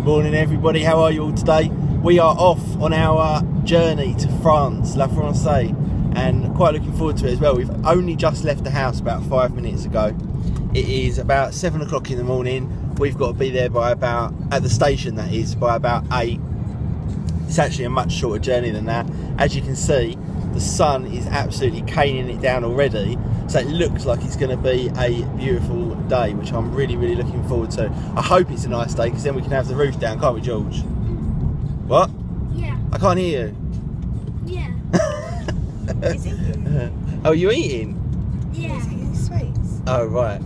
Morning everybody, how are you all today? We are off on our journey to France, La Francais, and quite looking forward to it as well. We've only just left the house about 5 minutes ago. It is about 7 o'clock in the morning. We've got to be there by about, at the station that is, by about 8. It's actually a much shorter journey than that. As you can see, the sun is absolutely caning it down already, so it looks like it's going to be a beautiful day, which I'm really looking forward to. I hope it's a nice day, because then we can have the roof down, can't we, George? What? Yeah. I can't hear you. Yeah. He's eating. Oh, you eating? Yeah. He's eating sweets. Oh, right.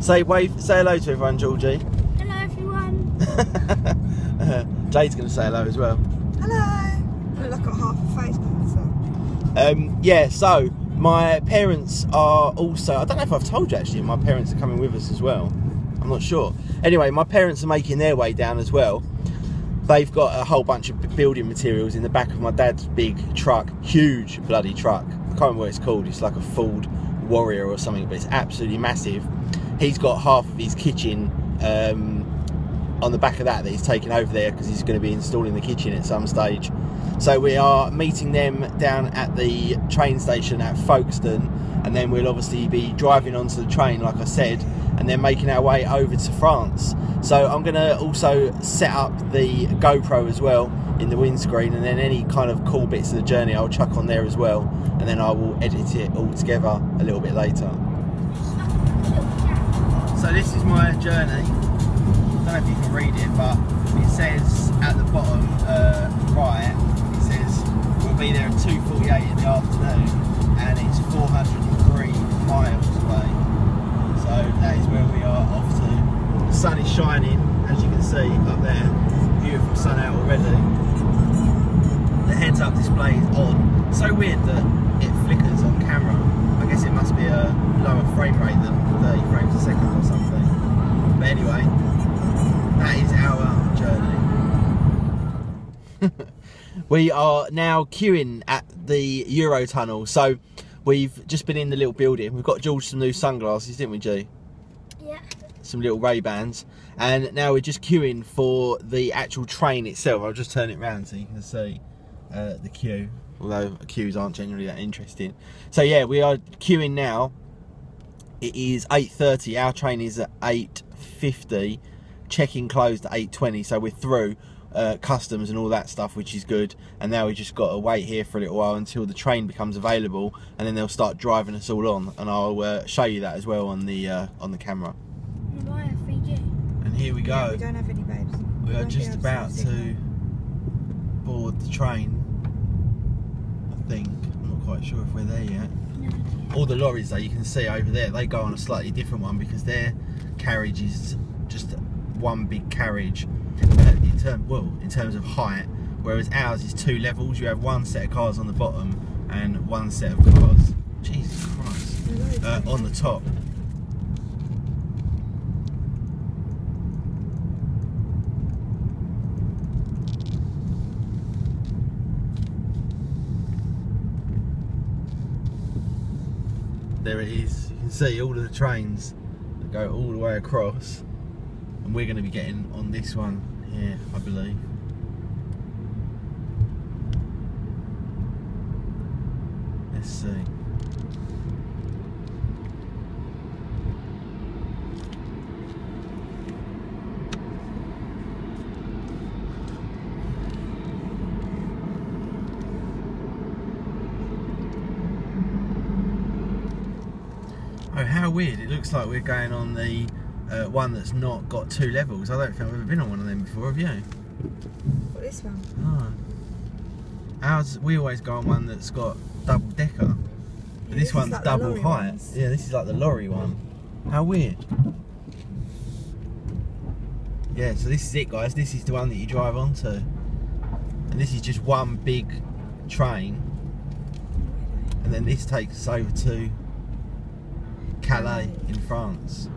Say hello to everyone, Georgie. Hello everyone. Jade's going to say hello as well. Hello. I look like I've got half a face now, so. Yeah, so my parents are also, I don't know if I've told you actually, my parents are coming with us as well. I'm not sure. Anyway, my parents are making their way down as well. They've got a whole bunch of building materials in the back of my dad's big truck, huge bloody truck. I can't remember what it's called. It's like a Ford Warrior or something, but it's absolutely massive. He's got half of his kitchen on the back of that he's taken over there, because he's going to be installing the kitchen at some stage. So we are meeting them down at the train station at Folkestone, and then we'll obviously be driving onto the train, like I said, and then making our way over to France. So I'm going to also set up the GoPro as well in the windscreen, and then any kind of cool bits of the journey I'll chuck on there as well, and then I will edit it all together a little bit later. So this is my journey. I don't know if you can read it, but it says at the bottom right, it says we'll be there at 2:48 in the afternoon, and it's 403 miles away. So that is where we are off to. The sun is shining, as you can see up there. Beautiful sun out already. The heads-up display is on. So weird that it flickers on camera. I guess it must be a lower frame rate than 30 frames a second or something. But anyway, that is our journey. We are now queuing at the Eurotunnel. So we've just been in the little building. We've got George some new sunglasses, didn't we, G? Yeah. Some little Ray-Bans. And now we're just queuing for the actual train itself. I'll just turn it around so you can see the queue. Although queues aren't generally that interesting. So yeah, we are queuing now. It is 8:30. Our train is at 8:50. Check-in closed at 8:20. So we're through customs and all that stuff, which is good. And now we just got to wait here for a little while until the train becomes available, and then they'll start driving us all on. And I'll show you that as well on the camera. Why a 3G? And here we go. Yeah, we don't have any babes. We are just about to board the train. I think. I'm not quite sure if we're there yet. No. All the lorries though, you can see over there, they go on a slightly different one, because their carriage is just one big carriage in terms of height, whereas ours is 2 levels. You have one set of cars on the bottom and one set of cars, Jesus Christ, on the top. There it is. You can see all of the trains that go all the way across, and we're going to be getting on this one here, I believe. Let's see. Oh, how weird. It looks like we're going on the one that's not got 2 levels. I don't think I've ever been on one of them before, have you? What, this one? Oh. Ours, we always go on one that's got double decker. But Yeah, this one's like double height. Ones. Yeah, this is like the lorry one. How weird. Yeah, so this is it, guys. This is the one that you drive onto. And this is just one big train. And then this takes us over to Calais in France.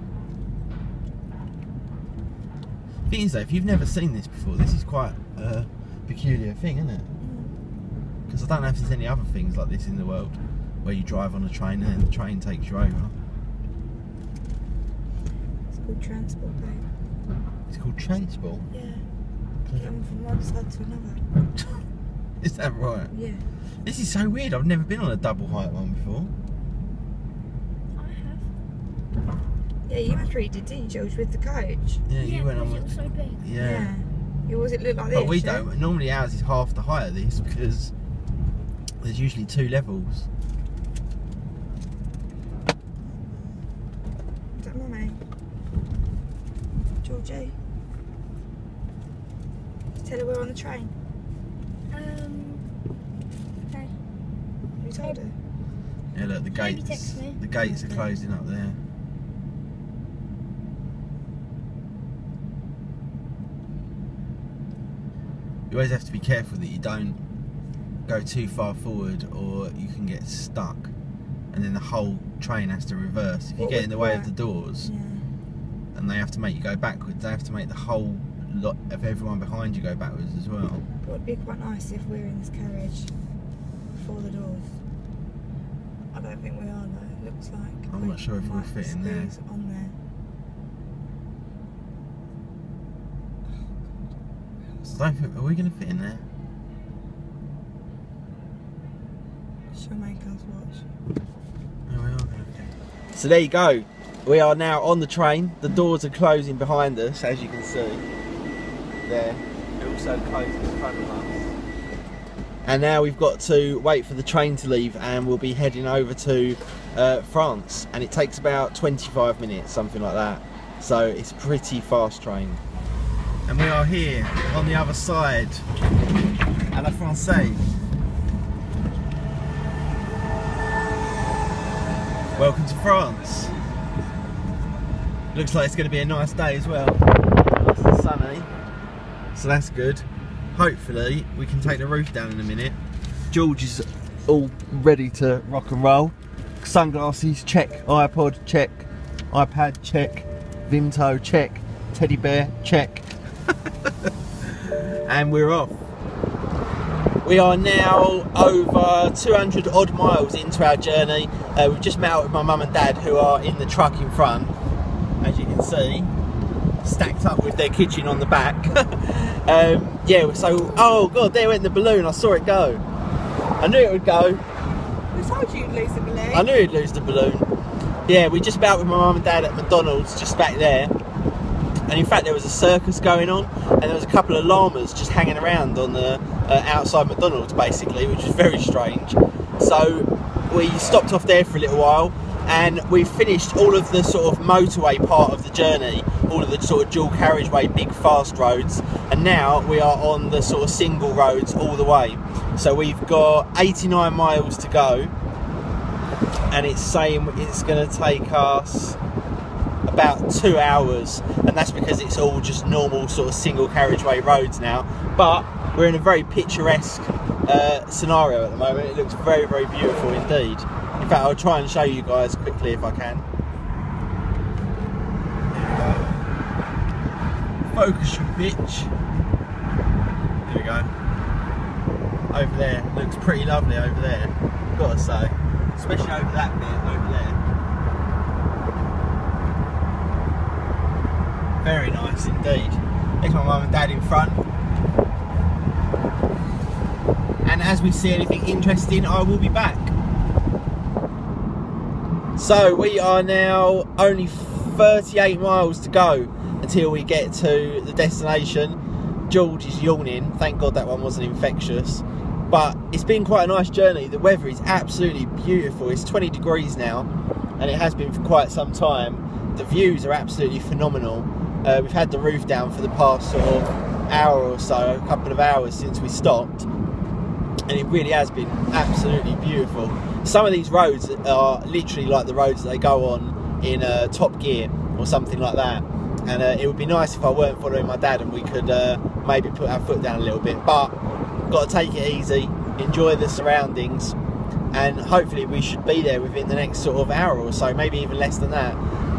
Thing is though, if you've never seen this before, this is quite a peculiar thing, isn't it? Because I don't know if there's any other things like this in the world, where you drive on a train and then the train takes you over. It's called transport, babe. It's called transport? Yeah. Getting from one side to another. Is that right? Yeah. This is so weird. I've never been on a double height one before. I have. Yeah, you must read it, didn't you, George, with the coach? Yeah, you went on because it with. was so big. Yeah. Yeah, was it look like this? But we yeah? don't. Normally ours is half the height of this because there's usually 2 levels. Is that Mummy? Georgie? Tell her we're on the train. Okay. You told her? Yeah, look, the Maybe gates. text me. The gates are closing up there. You always have to be careful that you don't go too far forward, or you can get stuck, and then the whole train has to reverse. If you What get in the would way of that- the doors, Yeah. and they have to make you go backwards, they have to make the whole lot of everyone behind you go backwards as well. It would be quite nice if we were in this carriage before the doors. I don't think we are though. It looks like. I'm not sure if we'll might fit in there. squeeze on there. So I don't think, are we going to fit in there? She'll make us watch. No, we are going to fit. So there you go. We are now on the train. The doors are closing behind us, as you can see. There. They're also closing in front of us. And now we've got to wait for the train to leave, and we'll be heading over to France. And it takes about 25 minutes, something like that. So it's a pretty fast train. And we are here on the other side, à la Française. Welcome to France. Looks like it's going to be a nice day as well. Nice and sunny, so that's good. Hopefully we can take the roof down in a minute. George is all ready to rock and roll. Sunglasses, check. iPod, check. iPad, check. Vimto, check. Teddy bear, check. And we're off. We are now over 200 odd miles into our journey. We've just met up with my mum and dad, who are in the truck in front, as you can see, stacked up with their kitchen on the back. Yeah, so, oh god, there went the balloon. I saw it go. I knew it would go. Who told you you'd lose the balloon? I knew he'd lose the balloon. Yeah, we just met up with my mum and dad at McDonald's just back there. And in fact there was a circus going on, and there was a couple of llamas just hanging around on the outside McDonald's basically, which was very strange. So we stopped off there for a little while, and we finished all of the sort of motorway part of the journey, all of the sort of dual carriageway, big fast roads, and now we are on the sort of single roads all the way. So we've got 89 miles to go, and it's saying it's going to take us about 2 hours, and that's because it's all just normal sort of single carriageway roads now. But we're in a very picturesque scenario at the moment. It looks very, very beautiful indeed. In fact, I'll try and show you guys quickly if I can. There we go. Focus, you bitch. There we go. Over there, looks pretty lovely over there, gotta say. Especially over that bit over there. Very nice indeed. There's my mum and dad in front. And as we see anything interesting, I will be back. So we are now only 38 miles to go until we get to the destination. George is yawning. Thank God that one wasn't infectious. But it's been quite a nice journey. The weather is absolutely beautiful. It's 20 degrees now, and it has been for quite some time. The views are absolutely phenomenal. We've had the roof down for the past sort of hour or so, a couple of hours since we stopped, and it really has been absolutely beautiful. Some of these roads are literally like the roads that they go on in Top Gear or something like that, and it would be nice if I weren't following my dad and we could maybe put our foot down a little bit, but got to take it easy, enjoy the surroundings, and hopefully we should be there within the next sort of hour or so, maybe even less than that.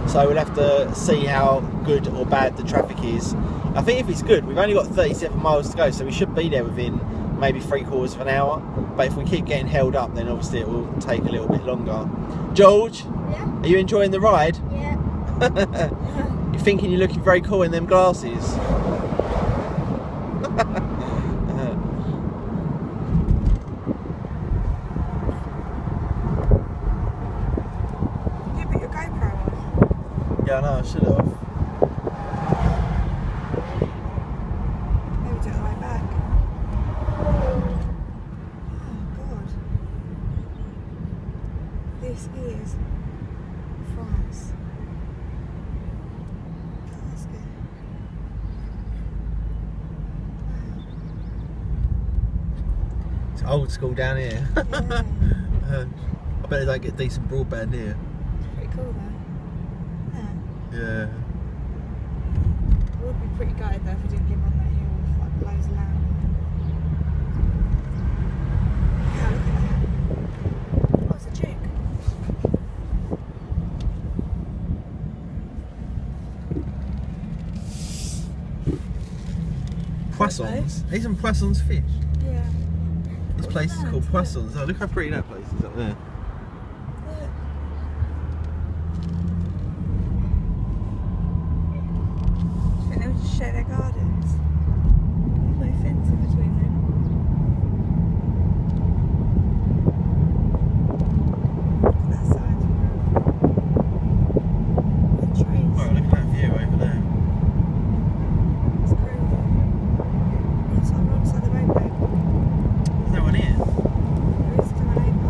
So we'll have to see how good or bad the traffic is. I think if it's good, we've only got 37 miles to go, so we should be there within maybe 3/4 of an hour. But if we keep getting held up, then obviously it will take a little bit longer. George, Yeah? are you enjoying the ride? Yeah. You're thinking you're looking very cool in them glasses. You put your GoPro on. Yeah, I know, I should have. Maybe do it on the way back. Oh God. This is France. Oh, that's good. It's old school down here. Yeah. I bet they don't get decent broadband here. Pretty cool though. Yeah. Yeah. I would be pretty gutted though if we didn't live on that hill with like loads of land. Yeah, look at that. Oh, it's a duke. Poissons. These are Poissons fish. Yeah. This place is called Poissons. Oh, look how pretty that place is up there. Look. I think they would just share their gardens. There's no fence in between them. Look at that side. The trees. Oh, look at that view over there. It's crazy. It's on the wrong side of the road, babe. There's no one here. There is still a neighbour.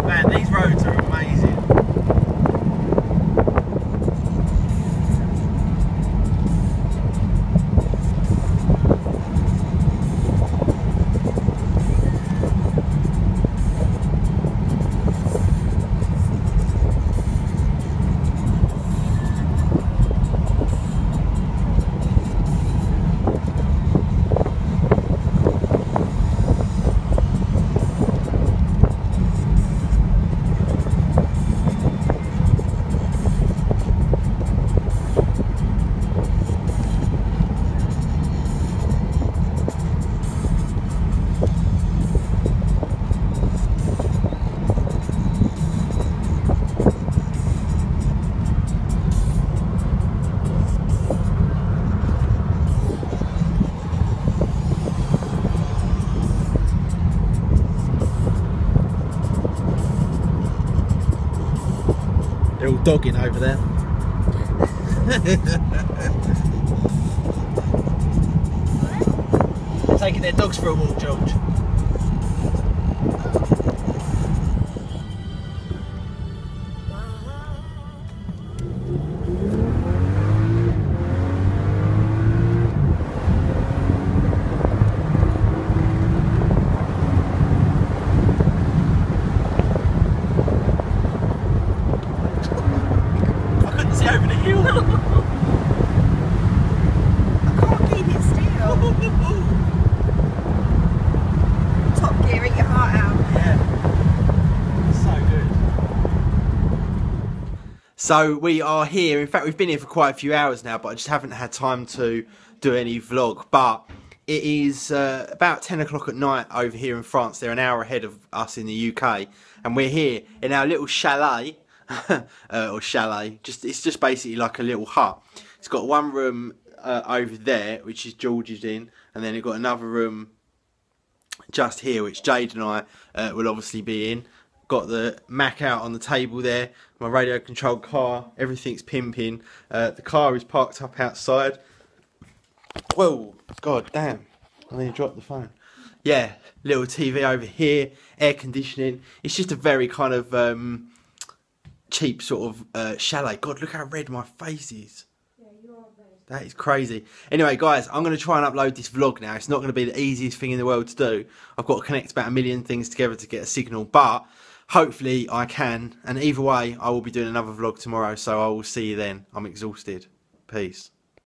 Man, these roads are amazing. They're all dogging over there. They're taking their dogs for a walk, George. I couldn't see over the hill. I can't keep it still. Top gear, eat your heart out. Yeah. So good. So we are here. In fact, we've been here for quite a few hours now, but I just haven't had time to do any vlog. But it is about 10 o'clock at night over here in France. They're an hour ahead of us in the UK. And we're here in our little chalet. Or chalet. It's just basically like a little hut. It's got one room over there, which is George's in. And then you've got another room just here, which Jade and I will obviously be in. Got the Mac out on the table there, my radio controlled car, everything's pimping. The car is parked up outside. Whoa, god damn, I nearly dropped the phone. Yeah, little TV over here, air conditioning. It's just a very kind of cheap sort of chalet. God, look how red my face is. Yeah, you are red. That is crazy. Anyway, guys, I'm going to try and upload this vlog now. It's not going to be the easiest thing in the world to do. I've got to connect about 1 million things together to get a signal, but hopefully I can. And either way, I will be doing another vlog tomorrow, so I will see you then. I'm exhausted. Peace.